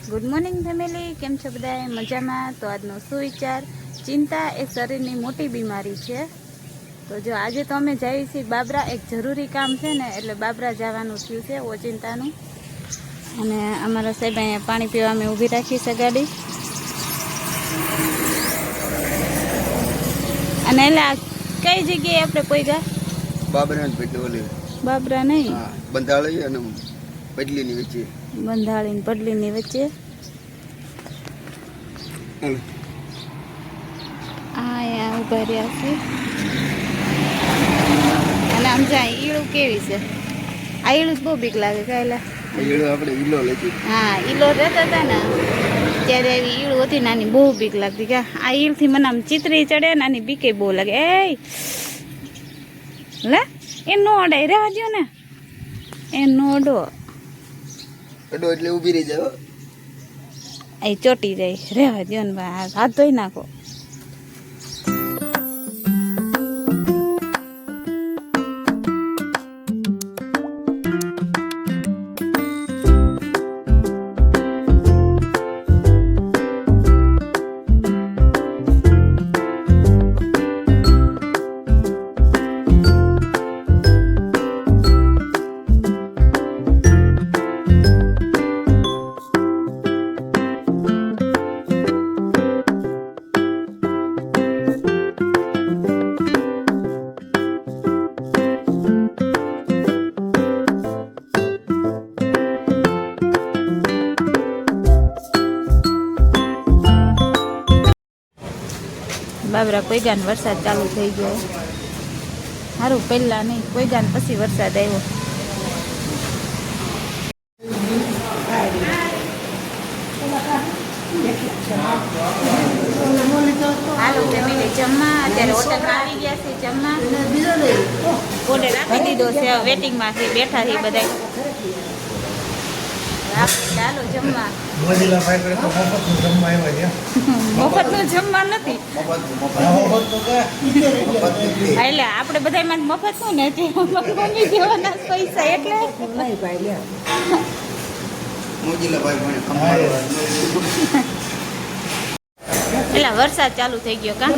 Good morning family, કેમ છો બધા? મજામાં? તો આજનો સુવિચાર, ચિંતા એ શરીરની મોટી બીમારી છે. તો જો આજે તો અમે જઈએ છીએ બાબરા, એક જરૂરી કામ છે ને એટલે બાબરા જવાનું થયું છે ઓચિંતાનું. અને અમારા સાહેબ અહીંયા પાણી પીવા અમે ઊભી રાખી છે ગાડી. અને એટલે કઈ જગ્યાએ આપણે પોઈગા? બાબરા પેટોલી. બાબરા નહીં, બંધાળી અને પડલીની વચ્ચે. બંધાળી ને પડલીની વચ્ચે. અહીંયા ઉભા રહ્યા છે. અને આમ જાય ઈળું કેવી છે? આ ઈળું બહુ બીક લાગે કાયલા. ઈળો આપણે ઈલો લેતી. હા, ઈલો રહેતા હતા ને ત્યારે એવી ઈળું હતી નાની, બહુ બીક લાગતી. કે આ ઈળથી મને આમ ચિતરી ચડે ને આની બીકે બહુ લાગે. એ લે એ નો અડાય, રહેવા દો ને, એ નો અડો. અડો એટલે ઊભી રહી જાય. એ ચોટી જાય, રહેવા દો ને, હાથ ધોઈ નાખો. બાબરા પોઈગાન વરસાદ ચાલુ થઈ ગયો. સારું, પહેલા નહીં, પોઈગાન પછી વરસાદ આવ્યો. હાલો ફેમિલી, જમવા અત્યારે હોટલમાં આવી ગયા છે. જમવા ઓર્ડર આપી દીધો છે, વેટિંગમાં છે, બેઠા છે બધા. ચાલો જમવા. મફતનું જમવા નથી એટલે આપણે બધામાં મફત નું ને મમ્મી દેવાના પૈસા એટલે એટલે વરસાદ ચાલુ થઈ ગયો. કા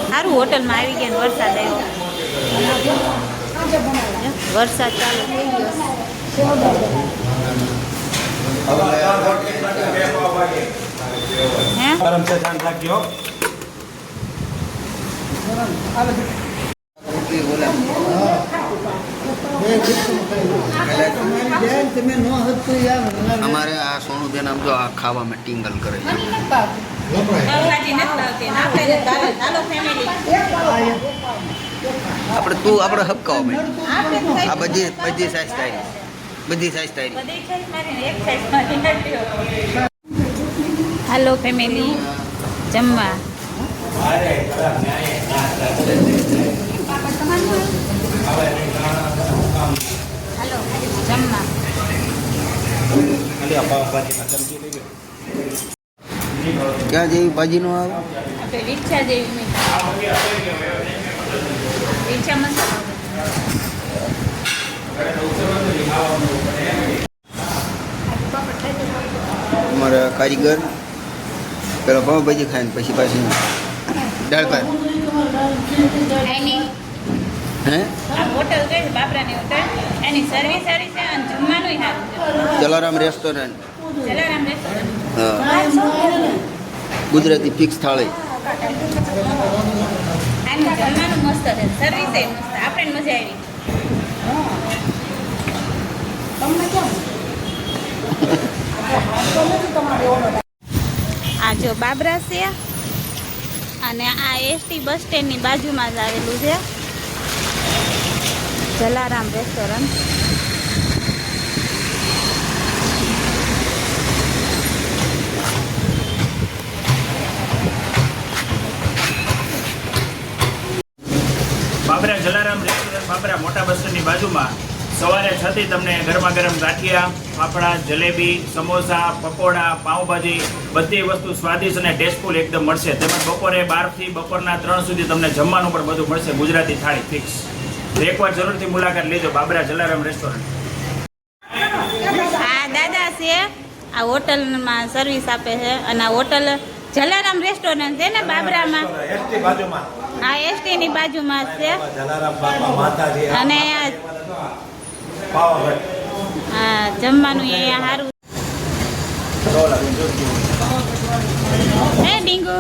સારું, હોટલમાં આવી ગયા ને વરસાદ આવ્યો. વરસાદ ચાલુ થઈ ગયો. ગરમ છે, ધ્યાન રાખજો. અમારે આ સોનું બેન આમ જો આ ખાવામાં ટિંગલ કરે છે. આપણે તું આપણે હબકાવા માંડ. આ બધી સાઈઝ થાય, બધી સાઈઝ થાય. હાલો ફેમિલી, જમવા. હાલો જમવા. ક્યાં જેવી ભાજી નો આવે? આપણે રીક્ષા જેવી રીક્ષા મસાલા. અમારા કારીગર પેલા પાવભાજી ખાઈને પછી પાછી દાળ ભાત. હે હોટલ કઈ છે? બાબરાની હોટલ. એની સર્વિસ સારી છે અને જમવાનું સારું છે. જલારામ રેસ્ટોરન્ટ. જલારામ રેસ્ટોરન્ટ. હા, ગુજરાતી ફિક્સ થાળી. આનું જમવાનું મસ્ત છે, સર્વિસ એ મસ્ત, આપણે મજા આવી. આ જો બાબરા છે અને આ એસટી બસ સ્ટેન્ડની બાજુમાં જ આવેલું છે જલારામ રેસ્ટોરન્ટ. બાબરા જલારામ રેસ્ટોરન્ટ, બાબરા મોટા બસ સ્ટેન્ડની બાજુમાં સવારે 6 થી તમને ગરમા ગરમ ગાંઠિયા, ફાફડા, જલેબી, સમોસા, પકોડા, પાઉંભાજી બધી વસ્તુ સ્વાદિષ્ટ અને ટેસ્ટફુલ એકદમ મળશે. તેમજ બપોરે 12 થી બપોરના 3 સુધી તમને જમવાનું પણ બધું મળશે, ગુજરાતી થાળી ફિક્સ. તો એકવાર જરૂરથી મુલાકાત લેજો બાબરા જલારામ રેસ્ટોરન્ટ. આ દાદા છે, આ હોટલમાં સર્વિસ આપે છે અને આ હોટલ જલારામ રેસ્ટોરન્ટ છે ને બાબરામાં. એસટી બાજુમાં આ એસટીની બાજુમાં જ છે. જલારામ બાપા માતાજી અને પાવાગઢ આ જમવાનું અહીંયા સારું. હે ડીંગુ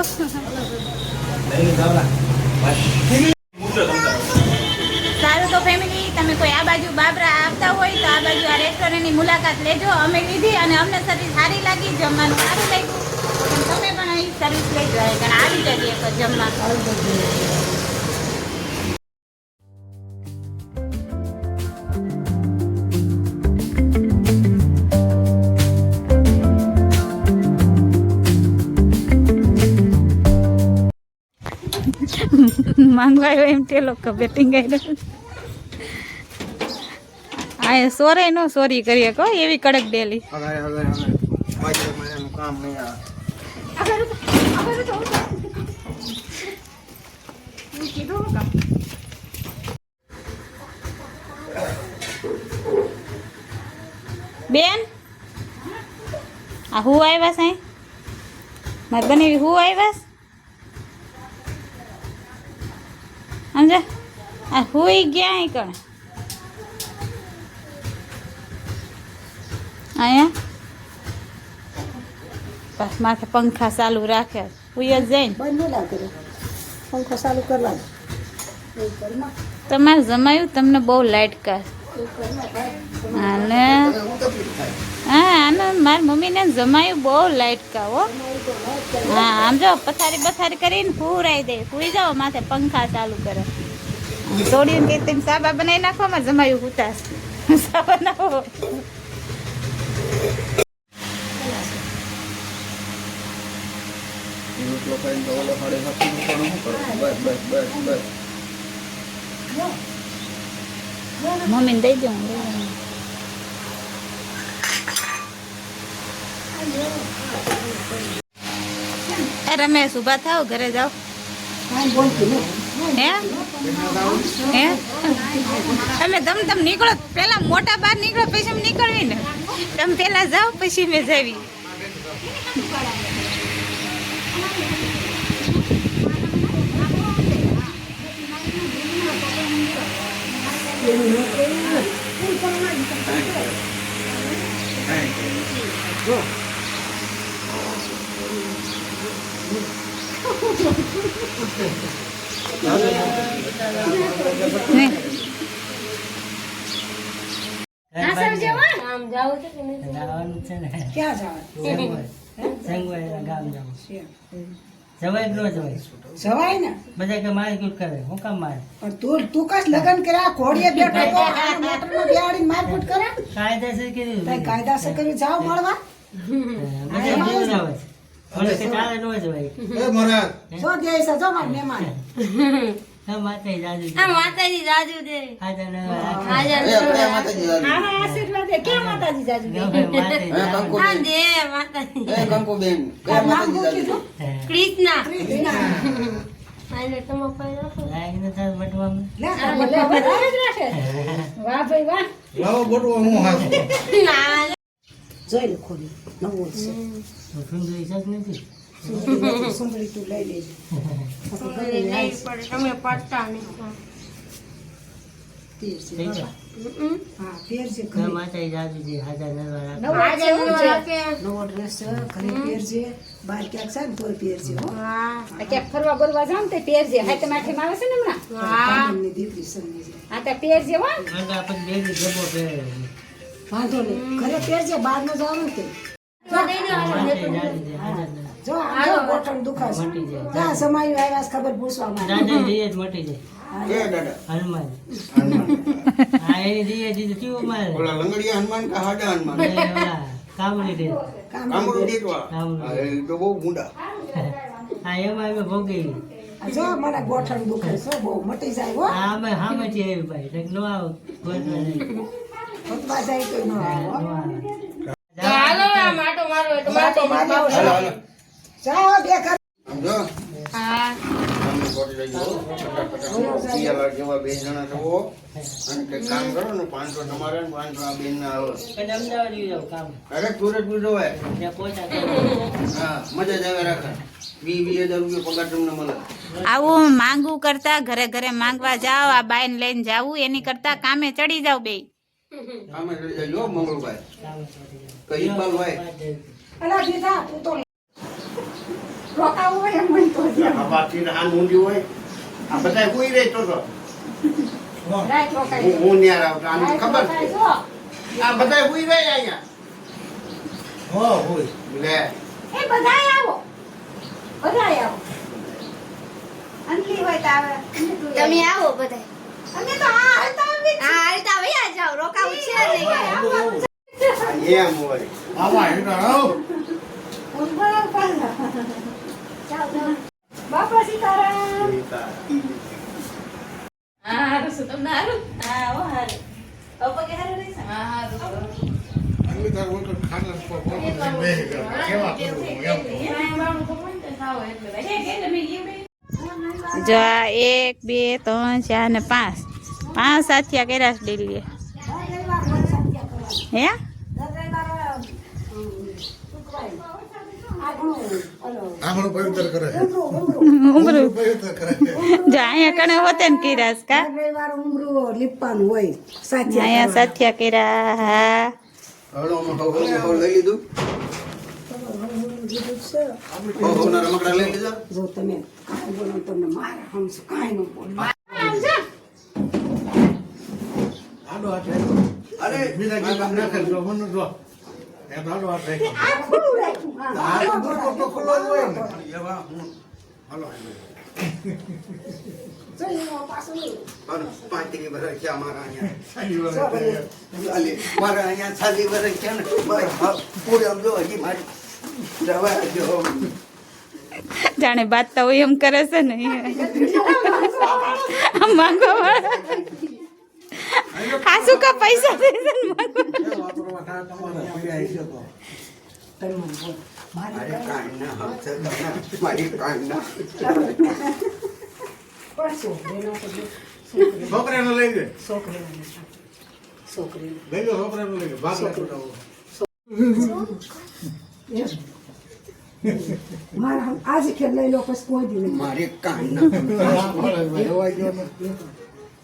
સારું. તો ફેમિલી, તમે કોઈ આ બાજુ બાબરા આવતા હોય તો આ બાજુ આ રેસ્ટોરન્ટની મુલાકાત લેજો. અમે લીધી અને અમને સર્વિસ સારી લાગી, જમવાનું સારું લાગ્યું. પણ તમે પણ અહીં સર્વિસ લેજો, કારણ આવી જઈએ તો જમવા. માંગવાયો એમ ટેલો બેટિંગ આવી આ સોરે નો સોરી કરીએ કહો એવી કડક ડેલી. કામ નહીં આવે. બેન આ હું આવ્યા સાઈ મારે બનેવી હું આવ્યા સમજા આ હુઈ ગયા કણ અહીંયા બસ માથે પંખા ચાલુ રાખે હુઈ જ જઈને પંખો ચાલુ કરવાનો તમારે જમાયું તમને બહુ લાઇટ કર અને હા આને મારી મમ્મીને જમાયું બહુ લાઇટ કા હો. હા આમ જો પથારી બથારી કરીને પૂરાઈ દે પૂરી જાઓ માથે પંખા ચાલુ કરે તોડીને કે તેમ સાબા બનાવી નાખો મારે જમાયું ઉતાસ સાબા બનાવો. રોટલો ખાઈને તો ઓલો હાડે હાથી મૂકવાનું શું કરવું? બસ બસ બસ બસ. મમ્મીને દઈ દઉં. રમેશ ઉભા થાવ ઘરે જાઓ. હે હે તમે તમ નીકળો પેલા મોટા બહાર નીકળો પછી અમે નીકળવી ને તમે પેલા જાઓ પછી મેં જાવી. જવાય ને બધા કે મારે કુટ કરે હું કામ મારે પણ તું કાશ લગન કર્યા ઘોડીએ બેઠો તો આ મોટરમાં બેહાડીને મારકૂટ કરે કાયદેસર કર્યું તઈ કાયદાસર કર્યું જાવ મળવા બધા જેવું આવે મને કે તારે નો જવાય એ મહારાજ જો દે છે જો માર મહેમાન હા માતાજી રાજુ માતાજી રાજુ દે હાજર એ આપણે માતાજી જાજુ. આના આશીર્વાદ દે કે માતાજી જાજુ દે એ કંકુ હા બેન. દે માતાજી એ કંકુ બેન. કયા નામ માતાજી શું જાજુ? કીધું કૃષ્ણ કૃષ્ણ આને તમે કોઈ રાખો લાગીને તાર મટવામાં લે આ બધા બધા જ રાખે વાહ ભાઈ વાહ લાવો બોટવો હું હાથું ના જોઈ લે ખોલી નવો છે તો સુંદરી સજ નથી સુંદરી તું લઈ લેજે નહીં પડે તમે પડતા નહીં તેર છે થઈ ગયો હા તેર છે ઘર માતાજી રાજુ છે હાજર નરવા રાખે નવો આજે છે, હું રાખે નવો ડ્રેસ છે ઘરે પહેરજે બહાર ક્યાંક છે ને તોય પહેરજે હો હા ક્યાંક ફરવા બરવા જાવ ને તે પહેરજે હાથે માથે આવે છે ને હમણાં હા કામની દીકરી સન્ની છે આ તે પહેરજે હો મને આપણે બેગી જબો પહેરે વાંધો નહીં ઘરે પહેરજે બહાર ન જવાનું તે માતાજી રાજુ છે હાજર નરવા જો આ જો ગોઠણ દુખાશે મટી જાય ક્યાં સમાયું આવ્યા છે ખબર પૂછવા માટે દાદા દીએ જ મટી જાય એ દાદા. હનુમાન હનુમાન. હા એની દીએ દીધું કેવું મારે ઓલા લંગડિયા હનુમાન કે હાડા હનુમાન? કામડી દે કામરૂ દેતવા. હા, એ તો બહુ ગુંડા. હા એમાં અમે ભોગી આ જો મારા ગોઠણ દુખે છે બહુ મટી જાય હો હા અમે હામેથી આવી ભાઈ એટલે નો આવ ગોતવા નહીં ફૂટવા જાય તો ન આવે હો. નો આવે હાલો આ માટો મારો એટલે માટો માર્યો. હાલો, હાલો. જાઓ બે ઘર આમ જો. હા આમ તમે કોટી રહેજો ફટાફટ શિયાળા જેવા 2 જણા થવો અને કંઈક કામ કરો ને 500 તમારે ને 500 આ બેન ના આવે કને અમદાવાદ આવી જાવ કામ અરે સુરત બી જવાય ત્યાં પહોંચા હા મજા જ આવે રાખે 20,000 રૂપિયા પગાર તમને મળે આવું માંગવું કરતા ઘરે ઘરે માંગવા જાઓ આ બાઈને લઈને જાવું એની કરતા કામે ચડી જાવ બે આમે લઈ જજો મંગળભાઈ કઈ ઇકબાલભાઈ અલા દીધા તું તો રોકાવું હોય એમ મને તો આ બાકી આ મૂંડી હોય આ બધા કોઈ રહે તો રાત રોકાઈ હું ન્યા આવતા આને રાત ખબર રોકાઈ છે જો આ બધા કોઈ રહે અહીંયા હો હોય લે એ બધાય આવો બધાય આવો અંકલી હોય તો આવે તમે આવો બધા અમે તો આ હાલતા આવી હા હાલતા વયા જાઓ રોકાવું છે નહીં એમ હોય આવા હેઠળ આવ ઉભા પાલા ચાલ ચાલ બાપા સીતારામ આવી તાર ઓલો ખાનલ પર બોલ બે કેવા કરું એમ જો આ 1 2 3 4 ને 5 સાથિયા કર્યા છે ડેલી હે આમણું પવિત્ર કરે ઉમરું પવિત્ર કરે જો અહીંયા કણે હોતે ને કર્યા છે કા રવિવાર ઉમરું લીપવાનું હોય સાચી અહીંયા સાથિયા કર્યા હા હળો લઈ લીધું હોના રમકડા લઈ લીધા જો તમે કાંઈ બોલો તમને મારે હમશું કાંઈ ન બોલો આડો હાથ અરે બીજા કે કામ ના કરજો મને જો એ તો આડો હાથ રાખ્યો આ ખુલ્લું રાખ્યું હા આ તો ખુલ્લો જ હોય ને એવા હું હાલો ચલો પાછું પણ 5 વર્ષ છે અમારા અહીંયા સારી વાત છે અલી મારા અહીંયા 40 વર્ષ છે ને પૂરે આમ જો હજી મારી દવા જો જાણે બાતતા હોય એમ કરે છે ને આમ માંગવા વાળા હાસુ કા પૈસા દે છે ને માંગવા વાપરવા તા તમારે પીડાય છે તો તમે બોલ મારી કાંઈ ના હશે મારી કાંઈ ના પડશો બેનો તો છોકરાને લઈ ગયો છોકરી લઈ ગયો છોકરાને લઈ ગયો ભાગ લાગતો મારા આજ ખેલ લઈ લો પછી કોઈ દી નહીં મારી કાંઈ ના એવા ગયો ને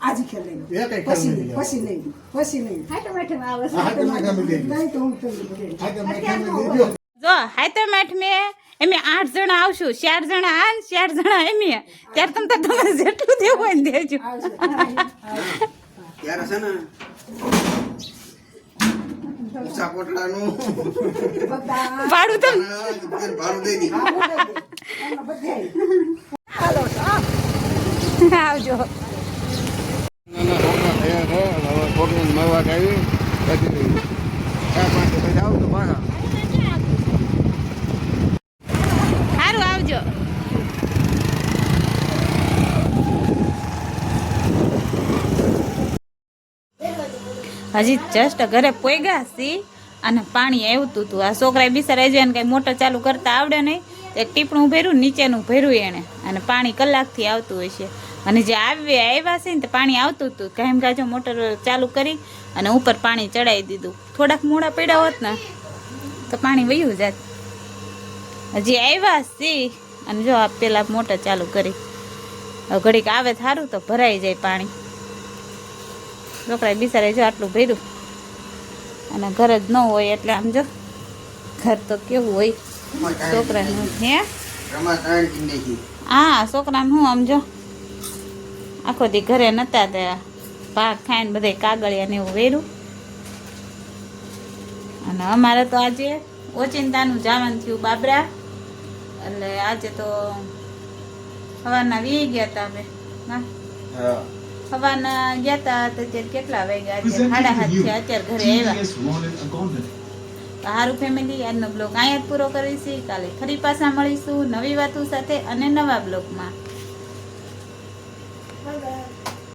આજ ખેલ લઈ લો એ કઈ ખેલ નહીં લેવા. પછી નહીં હાટો મેઠે આવે હા, હાટો મેઠે લઈ લો. નહીં તો હું તમને આ તો મેં કેમ દીધો જો હાઈતર માઠ મેં એમે 8 જણા આવશું 4 જણા આ ને 4 જણા એમે ત્યારે તમારે જેટલું દેવું હોય ને દેજો ત્યારે છે ને ઊંચા કોટડાનું બધા ભાડું તો ભાડું દઈ દી બધે આવજો છોકરીને મળવા આવી પછી 4-5 પછી આવું તો પાછા સારું આવજો હજી જસ્ટ ઘરે પોઈગા સી અને પાણી આવતું હતું આ છોકરાએ બિચારા જઈને કઈ મોટર ચાલુ કરતા આવડે નહીં એક ટીપણું ભર્યું નીચેનું ભર્યું એને અને પાણી કલાકથી આવતું હોય છે અને જે આવ્યા છે ને તે પાણી આવતું હતું કાયમ કાજો મોટર ચાલુ કરી અને ઉપર પાણી ચડાવી દીધું થોડાક મોડા પડ્યા હોત ને તો પાણી વયું જાત હજી આવ્યા સી અને જો આ પેલા મોટર ચાલુ કરી હવે ઘડીક આવે સારું તો ભરાઈ જાય પાણી છોકરાએ બિચારે જો આટલું ભર્યું અને ઘર જ ન હોય એટલે આમ જો ઘર તો કેવું હોય છોકરાનું હે હા છોકરાને હું આમ જો આખો દી ઘરે નતા ત્યાં ભાગ ખાઈને બધે કાગળિયા ને એવું વેર્યું અને અમારે તો આજે ઓચિંતાનું જવાનું થયું બાબરા એટલે આજે તો સવારના વી ગયા હતા અમે ના સવારના ગયા હતા તો અત્યારે કેટલા વાગ્યા અત્યારે 7:30 છે અત્યારે ઘરે આવ્યા સારું ફેમિલી આજનો બ્લોગ અહીંયા જ પૂરો કરીશું કાલે ફરી પાછા મળીશું નવી વાતો સાથે અને નવા બ્લોગમાં